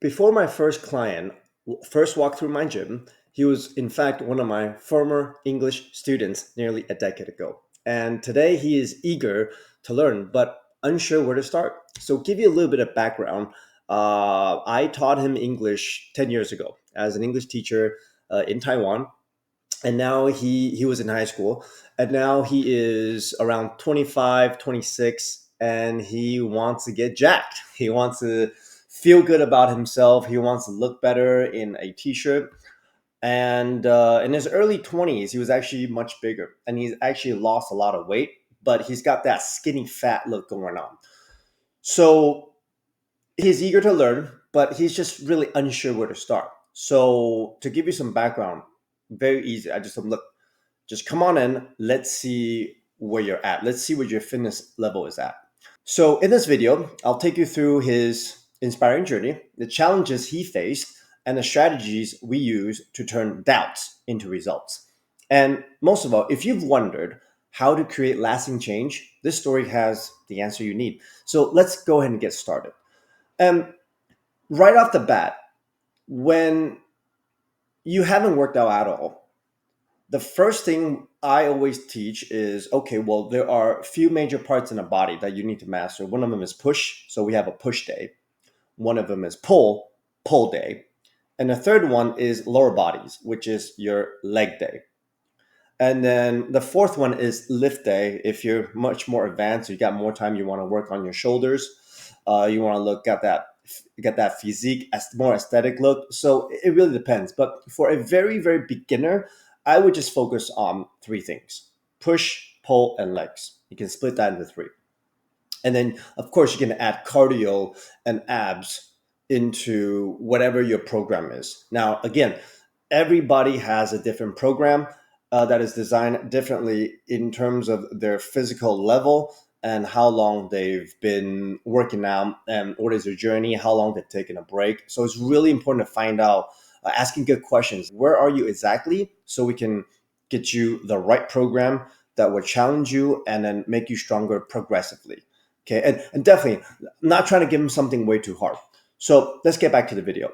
Before my first client first walked through my gym, he was in fact one of my former English students nearly a decade ago. And today he is eager to learn, but unsure where to start. So, give you a little bit of background. I taught him English 10 years ago as an English teacher in Taiwan. And now he was in high school. And now he is around 25, 26, and he wants to get jacked. He wants to feel good about himself. He wants to look better in a t-shirt. And in his early 20s, he was actually much bigger, and he's actually lost a lot of weight, but he's got that skinny fat look going on. So he's eager to learn, but he's just really unsure where to start. So to give you some background, very easy. I just said, look, just come on in. Let's see where you're at. Let's see what your fitness level is at. So, in this video, I'll take you through his inspiring journey, the challenges he faced, and the strategies we use to turn doubts into results. And most of all, if you've wondered how to create lasting change, this story has the answer you need. So, let's go ahead and get started. Um, right off the bat, when you haven't worked out at all, the first thing I always teach is okay, well, there are a few major parts in the body that you need to master. One of them is push. So we have a push day. One of them is pull day. And the third one is lower bodies, which is your leg day. And then the fourth one is lift day. If you're much more advanced, you got more time, you want to work on your shoulders. You want to look at that, get that physique, as more aesthetic look. So it really depends. But for a very, very beginner, I would just focus on three things: push, pull, and legs. You can split that into three. And then, of course, you can add cardio and abs into whatever your program is. Now, again, everybody has a different program that is designed differently in terms of their physical level and how long they've been working out and what is their journey, how long they've taken a break. So it's really important to find out, asking good questions. Where are you exactly? So we can get you the right program that will challenge you and then make you stronger progressively. Okay, and definitely not trying to give them something way too hard. So let's get back to the video.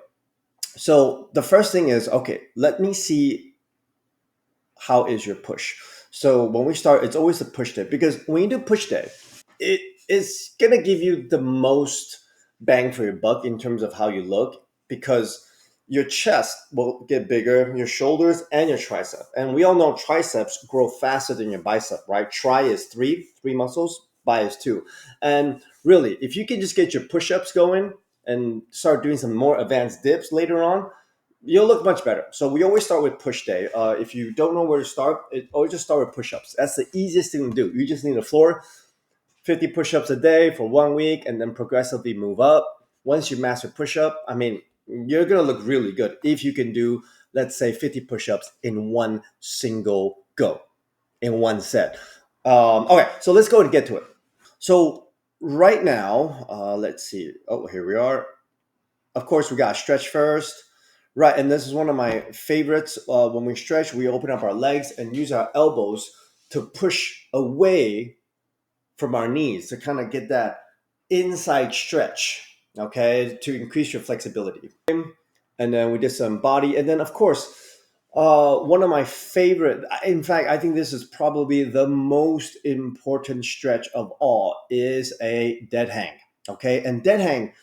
So the first thing is, okay, let me see how is your push. So when we start, it's always the push day, because when you do push day, it is gonna give you the most bang for your buck in terms of how you look, because your chest will get bigger, your shoulders and your tricep. And we all know triceps grow faster than your bicep, right? Tri is three muscles, bi is two. And really, if you can just get your push-ups going and start doing some more advanced dips later on, you'll look much better. So we always start with push day. If you don't know where to start, always just start with push-ups. That's the easiest thing to do. You just need a floor, 50 push-ups a day for 1 week, and then progressively move up. Once you master push-up, I mean, you're gonna look really good if you can do, let's say, 50 push-ups in one single go, in one set. Okay, so let's go and get to it. So right now, let's see. Oh, here we are. Of course, we got to stretch first. Right, and this is one of my favorites. When we stretch, we open up our legs and use our elbows to push away from our knees to kind of get that inside stretch, okay, to increase your flexibility. And then we did some body. And then, of course, one of my favorite, in fact, I think this is probably the most important stretch of all, is a dead hang, okay? And dead hang,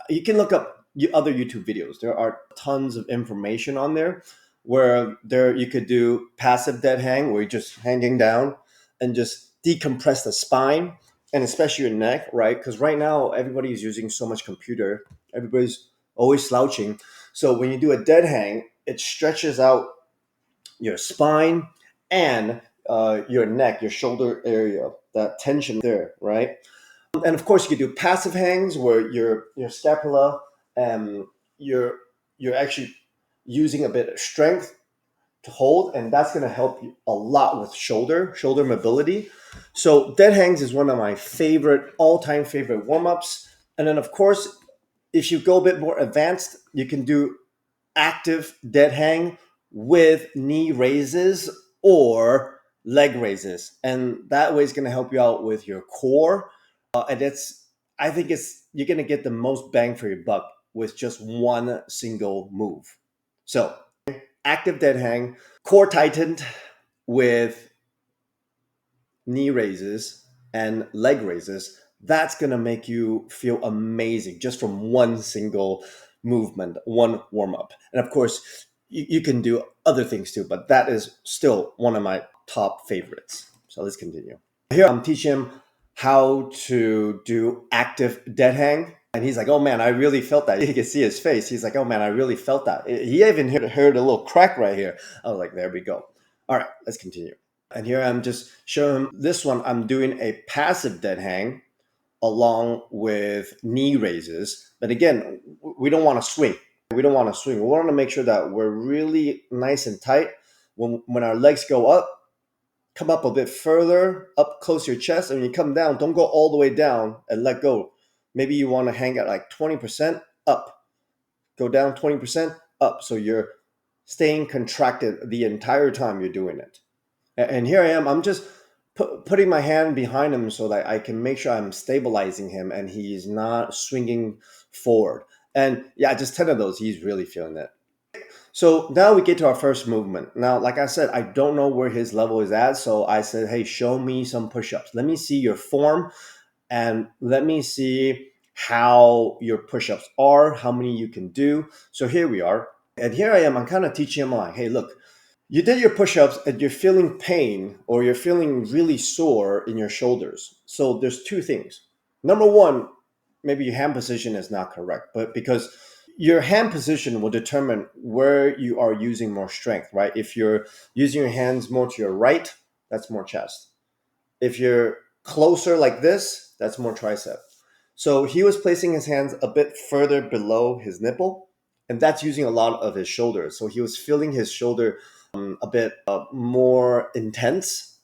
you can look up other YouTube videos. There are tons of information on there where there you could do passive dead hang, where you're just hanging down and just decompress the spine and especially your neck, right? Because right now everybody is using so much computer, everybody's always slouching. So when you do a dead hang, it stretches out your spine and your neck, your shoulder area, that tension there, right? And of course, you can do passive hangs where your scapula, um, you're you're actually using a bit of strength to hold, and that's going to help you a lot with shoulder mobility. So dead hangs is one of my favorite, all-time favorite warm-ups. And then of course, if you go a bit more advanced, you can do active dead hang with knee raises or leg raises, and that way is going to help you out with your core. And it's I think it's you're going to get the most bang for your buck with just one single move. So active dead hang, core tightened with knee raises and leg raises, that's going to make you feel amazing just from one single movement, one warm up. And of course, you can do other things too, but that is still one of my top favorites. So let's continue. Here I'm teaching him how to do active dead hang. And he's like, oh man, I really felt that. You can see his face. He's like, oh man, I really felt that. He even heard a little crack right here. I was like, there we go. All right, let's continue. And here I'm just showing him this one. I'm doing a passive dead hang along with knee raises. But again, we don't want to swing. We don't want to swing. We want to make sure that we're really nice and tight. When our legs go up, come up a bit further, up close to your chest. And when you come down, don't go all the way down and let go. Maybe you want to hang at like 20% up. Go down 20% up. So you're staying contracted the entire time you're doing it. And here I am. I'm just putting my hand behind him so that I can make sure I'm stabilizing him and he's not swinging forward. And yeah, just 10 of those, he's really feeling it. So now we get to our first movement. Now, like I said, I don't know where his level is at. So I said, hey, show me some push-ups. Let me see your form and let me see how your push-ups are, how many you can do. So here we are. And here I am. I'm kind of teaching him like, hey, look, you did your push-ups and you're feeling pain or you're feeling really sore in your shoulders. So there's two things. Number one, maybe your hand position is not correct, but because your hand position will determine where you are using more strength, right? If you're using your hands more to your right, that's more chest. If you're closer like this, that's more tricep. So he was placing his hands a bit further below his nipple, and that's using a lot of his shoulder. So he was feeling his shoulder a bit more intense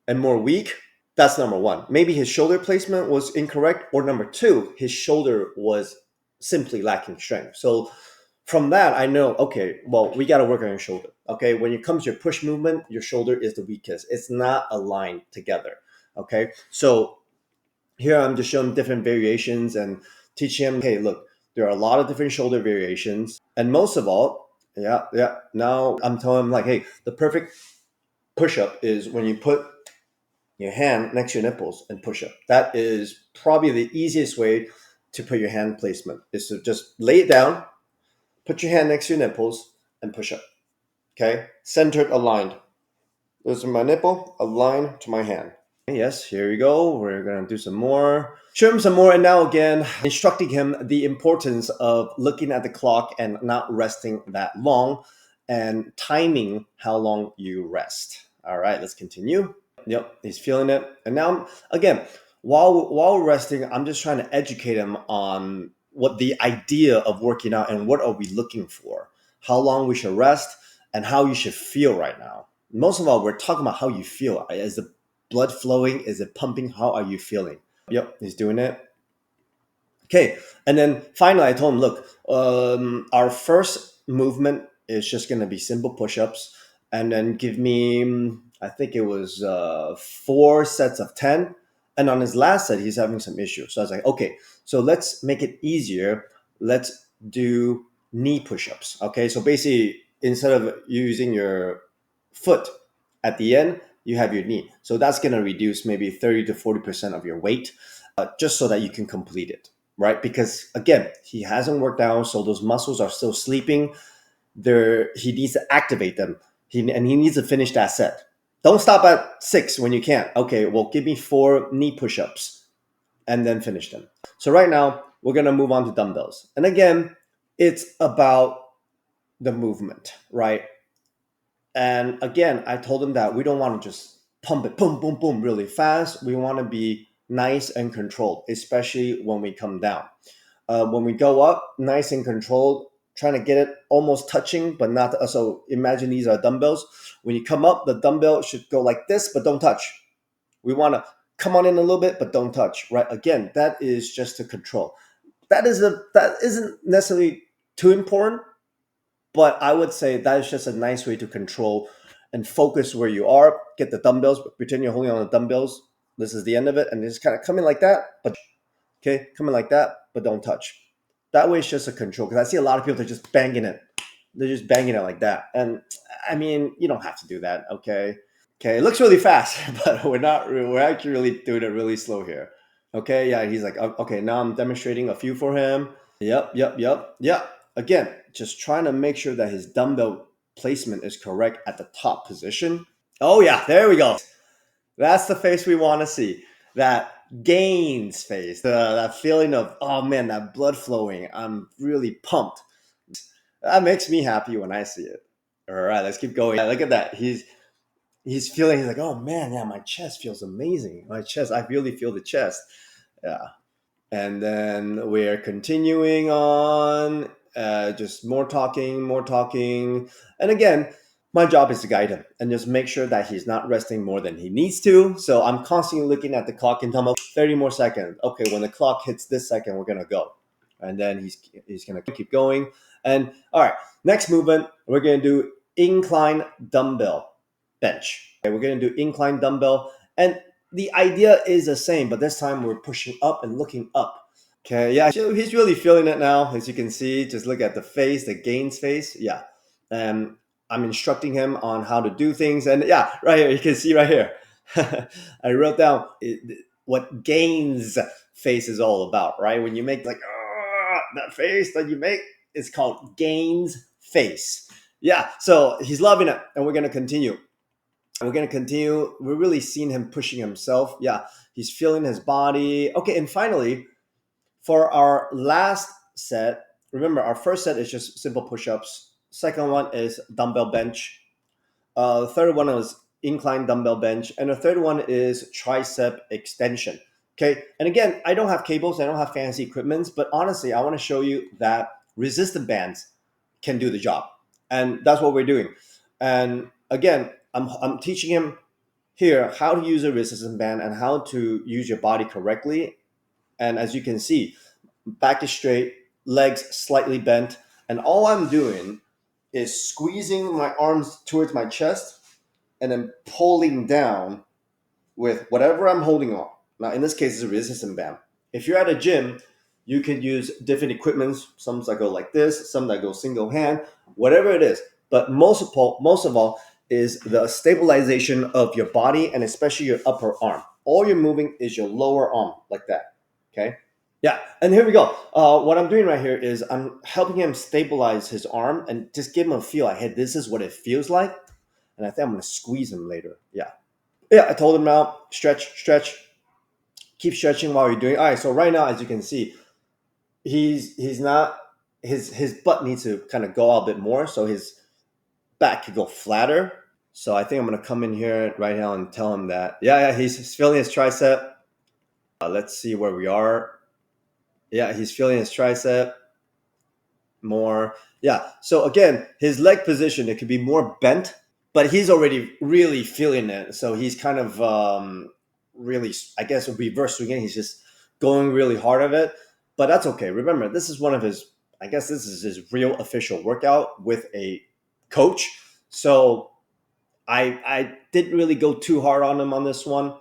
and more weak. That's number one. Maybe his shoulder placement was incorrect, or number two, his shoulder was simply lacking strength. So from that, I know, okay, well, we got to work on your shoulder. Okay, when it comes to your push movement, your shoulder is the weakest. It's not aligned together. Okay, so here I'm just showing different variations and teaching him, hey, look, there are a lot of different shoulder variations. And most of all, now I'm telling him like, hey, the perfect push-up is when you put your hand next to your nipples and push up. That is probably the easiest way to put your hand placement, is to just lay it down, put your hand next to your nipples and push up. Okay, centered, aligned. This is my nipple, aligned to my hand. Yes, here we go. We're gonna do some more. Show him some more, and now again, instructing him the importance of looking at the clock and not resting that long and timing how long you rest. All right, let's continue. Yep, he's feeling it. And now, again, while resting, I'm just trying to educate him on what the idea of working out and what are we looking for, how long we should rest, and how you should feel right now. Most of all, we're talking about how you feel. Is the blood flowing? Is it pumping? How are you feeling? Yep, he's doing it. Okay, and then finally, I told him, look, our first movement is just going to be simple push-ups, and then give me, I think it was 4 sets of 10. And on his last set, he's having some issues. So I was like, okay, so let's make it easier. Let's do knee push-ups. Okay, so basically, instead of using your foot at the end, you have your knee. So that's going to reduce maybe 30 to 40% of your weight, just so that you can complete it, right? Because again, he hasn't worked out, so those muscles are still sleeping. He needs to activate them, and he needs to finish that set. Don't stop at 6 when you can't. Okay, well, give me 4 knee push-ups and then finish them. So right now, we're going to move on to dumbbells. And again, it's about the movement, right? And again, I told him that we don't want to just pump it, boom, boom, boom, really fast. We want to be nice and controlled, especially when we come down. When we go up, nice and controlled, trying to get it almost touching, but not. So imagine these are dumbbells. When you come up, the dumbbell should go like this, but don't touch. We want to come on in a little bit, but don't touch, right? Again, that is just to control. That isn't necessarily too important, but I would say that is just a nice way to control and focus where you are. Get the dumbbells, pretend you're holding on the dumbbells. This is the end of it, and just kind of come in like that, but okay, come in like that, but don't touch. That way it's just a control. Because I see a lot of people, they're just banging it. They're just banging it like that. And I mean, you don't have to do that, okay? Okay, it looks really fast, but we're not. We're actually really doing it really slow here. Okay, yeah, he's like, okay, now I'm demonstrating a few for him. Yep, yep, yep, yep. Again, just trying to make sure that his dumbbell placement is correct at the top position. Oh yeah, there we go. That's the face we want to see. That gains face. That feeling of, oh man, that blood flowing. I'm really pumped. That makes me happy when I see it. All right, let's keep going. Look at that. He's feeling. He's like, oh man, yeah, my chest feels amazing. My chest. I really feel the chest. Yeah. And then we're continuing on, just more talking, more talking. And again, my job is to guide him and just make sure that he's not resting more than he needs to. So I'm constantly looking at the clock and telling him 30 more seconds. Okay, when the clock hits this second, we're gonna go. And then he's gonna keep going. And all right, next movement, we're gonna do incline dumbbell bench. Okay, we're gonna do incline dumbbell. And the idea is the same, but this time we're pushing up and looking up. Okay, yeah, so he's really feeling it now. As you can see, just look at the face, the gains face. Yeah. And I'm instructing him on how to do things. And yeah, right here, you can see right here. I wrote down what gains face is all about, right? When you make like that face that you make, it's called gains face. Yeah, so he's loving it, and we're gonna continue. We're going to continue. We're really seeing him pushing himself. Yeah, he's feeling his body. Okay, and finally, for our last set, remember our first set is just simple push-ups. Second one is dumbbell bench. The third one is incline dumbbell bench, and the third one is tricep extension. Okay, and again, I don't have cables, I don't have fancy equipment, but honestly, I want to show you that resistant bands can do the job, and that's what we're doing. And again, I'm teaching him here how to use a resistance band and how to use your body correctly. And as you can see, back is straight, legs slightly bent, and all I'm doing is squeezing my arms towards my chest and then pulling down with whatever I'm holding on. Now, in this case, it's a resistance band. If you're at a gym, you can use different equipments. Some that go like this, some that go single hand, whatever it is. But most of all is the stabilization of your body and especially your upper arm. All you're moving is your lower arm like that. Okay. Yeah, and here we go. What I'm doing right here is I'm helping him stabilize his arm and just give him a feel. Hey, this is what it feels like, and I think I'm gonna squeeze him later. Yeah, yeah. I told him now, stretch, stretch, keep stretching while you're doing. All right. So right now, as you can see, he's not his butt needs to kind of go out a bit more, so his back could go flatter. So I think I'm gonna come in here right now and tell him that. Yeah, he's feeling his tricep. Let's see where we are. Yeah, he's feeling his tricep more. Yeah. So again, his leg position, it could be more bent, but he's already really feeling it. So he's kind of really, I guess, reverse swinging. He's just going really hard at it, but that's okay. Remember, this is one of his, I guess this is his real official workout with a coach. So I didn't really go too hard on him on this one,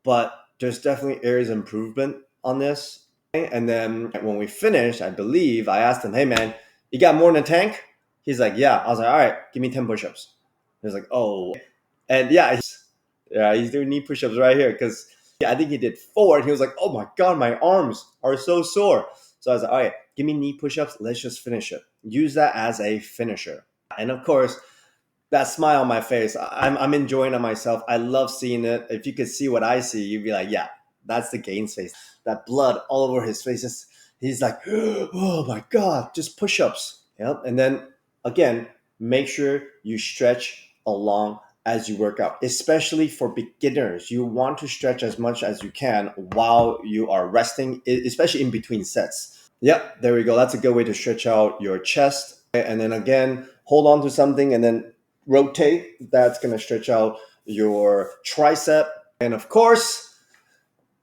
but there's definitely areas of improvement on this. And then when we finished, I believe I asked him, "Hey man, you got more in the tank?" He's like, "Yeah." I was like, "All right, give me 10 push-ups." He's like, "Oh," and yeah, he's doing knee push-ups right here because yeah, I think he did 4, and he was like, "Oh my god, my arms are so sore." So I was like, "All right, give me knee push-ups. Let's just finish it. Use that as a finisher." And of course, that smile on my face, I'm enjoying it myself. I love seeing it. If you could see what I see, you'd be like, yeah, that's the Gains face. That blood all over his face. He's like, oh my God, just push-ups. Yep. And then again, make sure you stretch along as you work out, especially for beginners. You want to stretch as much as you can while you are resting, especially in between sets. Yep, there we go. That's a good way to stretch out your chest. And then again, hold on to something and then rotate. That's going to stretch out your tricep. And of course,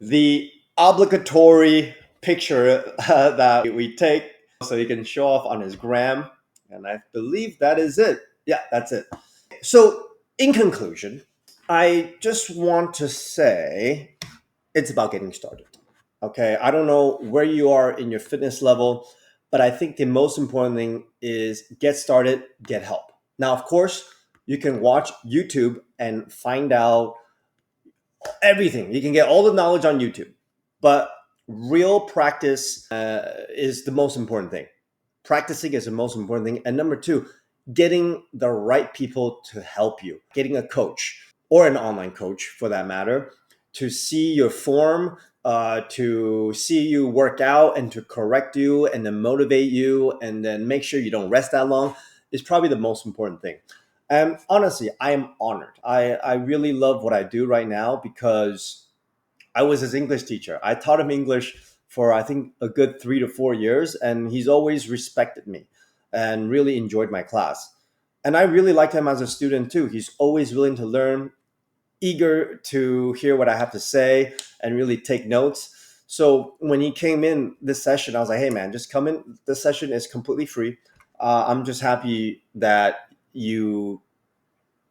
the obligatory picture that we take so he can show off on his gram. And I believe that is it. Yeah, that's it. So, in conclusion, I just want to say it's about getting started. Okay, I don't know where you are in your fitness level, But I think the most important thing is get started, get help. Now, of course, you can watch YouTube and find out everything. You can get all the knowledge on YouTube, but real practice is the most important thing. Practicing is the most important thing. And number two, getting the right people to help you, getting a coach or an online coach for that matter, to see your form, to see you work out and to correct you and then motivate you and then make sure you don't rest that long is probably the most important thing. And honestly, I am honored. I really love what I do right now because I was his English teacher. I taught him English for I think a good 3 to 4 years, and he's always respected me and really enjoyed my class. And I really liked him as a student too. He's always willing to learn, eager to hear what I have to say, and really take notes. So when he came in this session, I was like, "Hey man, just come in. This session is completely free. I'm just happy that you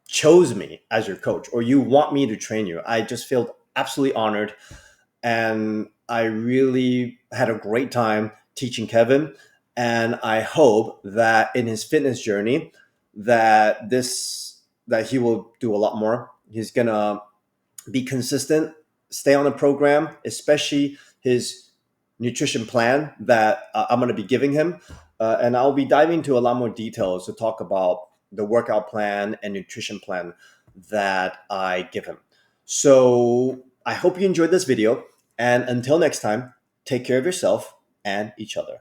chose me as your coach or you want me to train you. I just feel absolutely honored, and I really had a great time teaching Kevin. And I hope that in his fitness journey, that he will do a lot more. He's gonna be consistent, stay on the program, especially his nutrition plan that I'm going to be giving him. And I'll be diving into a lot more details to talk about the workout plan and nutrition plan that I give him. So I hope you enjoyed this video. And until next time, take care of yourself and each other.